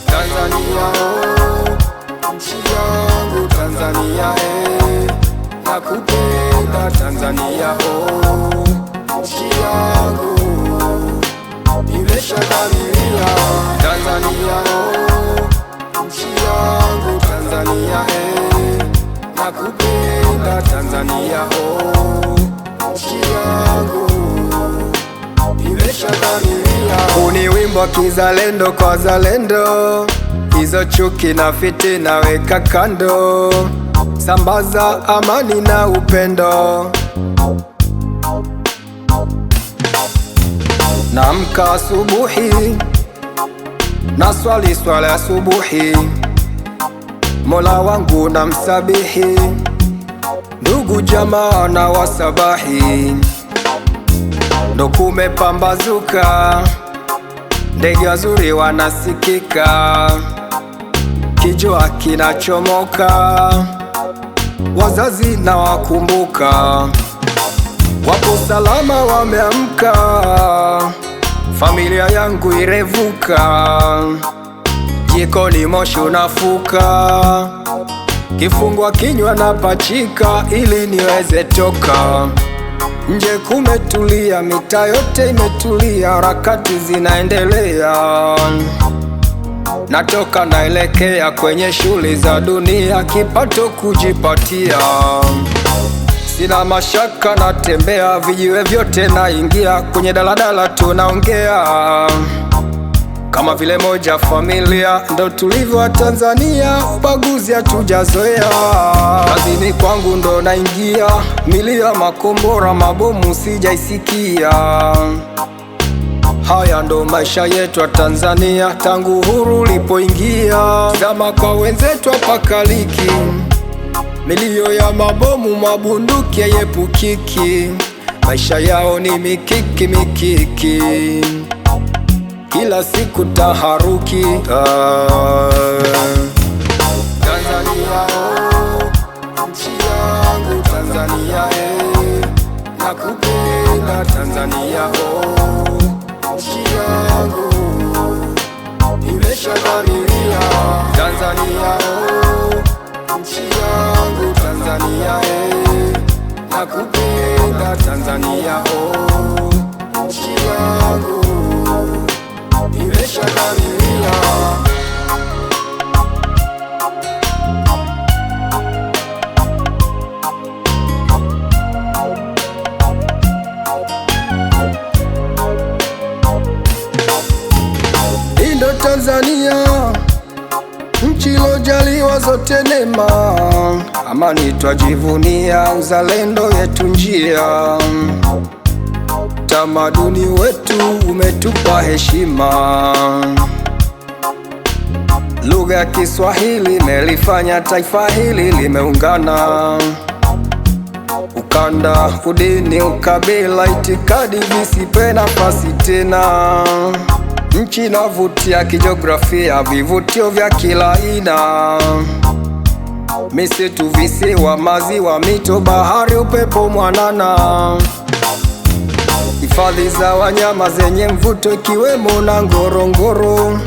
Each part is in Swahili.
Tanzania oh, nchi yangu Tanzania nakupenda Tanzania oh, nchi yangu imeshadhamiria. Tanzania oh, nchi yangu Tanzania nakupenda Tanzania oh, nchi yangu imeshadhamiria. Uni wimbo kizalendo kwa zalendo, hizo chuki na fitina weka kando, sambaza amani na upendo. Naamka asubuhi na swala asubuhi, Mola wangu na msabihi, ndugu jamaa na wasabahi. Ndo kumepambazuka, ndege wazuri wanasikika, kijua kinachomoka, wazazi na wakumbuka, wapo salama wameamka, familia yangu irevuka, jikoni moshi unafuka, kifungua kinywa na pachika ili niweze toka. Nje kumetulia, mitaa yote imetulia, harakati zinaendelea, natoka naelekea kwenye shughuli za dunia, kipato kujipatia. Sina mashaka natembea, vijiwe vyote naingia, kwenye daladala tunaongea, kama vile moja familia, ndo tulivyo wa Tanzania, ubaguzi hatujazoea. Kazini kwangu ndo naingia, milio makombora mabomu sijaisikia. Haya ndo maisha yetu wa Tanzania, tangu uhuru ulipoingia, zama kwa wenzetu apakaliki, milio ya mabomu mabunduki hayepukiki, maisha yao ni mikiki mikiki, kila siku taharuki. Tanzania oh, nchi yangu Tanzania nakupenda Tanzania oh, nchi yangu imeshadhamiria. Tanzania oh, nchi yangu Tanzania nakupenda Tanzania oh, nchi yangu imeshadhamiria. Indo Tanzania, nchi ilojaliwa zote neema, amani twajivunia, uzalendo yetu njia, tamaduni wetu umetupa heshima, lugha ya Kiswahili imelifanya taifa hili limeungana, ukanda, udini, ukabila, itikadi visipe nafasi tena. Nchi inavutia kijiografia, vivutio vya kila aina, misitu, visiwa, maziwa, mito, bahari, upepo mwanana, hifadhi za wanyama zenye mvuto ikiwemo na Ngorongoro,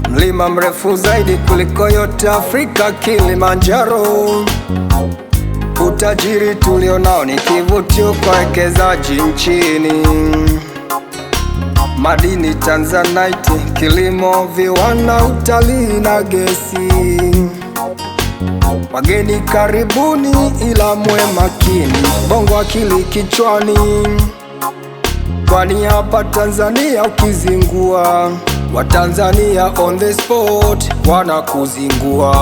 mlima mrefu zaidi kuliko yote Afrika Kilimanjaro. Utajiri tulionao ni kivutio kwa wekezaji nchini, madini, tanzanite, kilimo, viwanda, utalii na gesi. Wageni karibuni, ila mwe makini, bongo akili kichwani, kwani hapa Tanzania ukizingua, Watanzania on the spot wanakuzingua.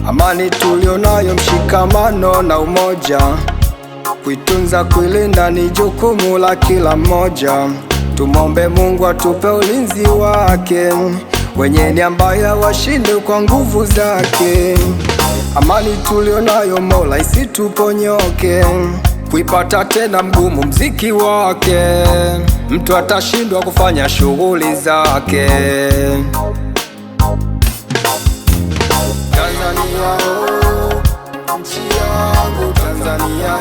Amani tulionayo, mshikamano na umoja, kuitunza kuilinda ni jukumu la kila mmoja. Tumombe Mungu atupe ulinzi wake, wenye nia mbaya washinde kwa nguvu zake. Amani tulionayo Mola isituponyoke, kuipata tena mgumu mziki wake, mtu atashindwa kufanya shughuli zake. Tanzania oh, nchi yangu Tanzania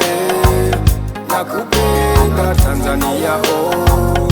nakupenda Tanzania oh.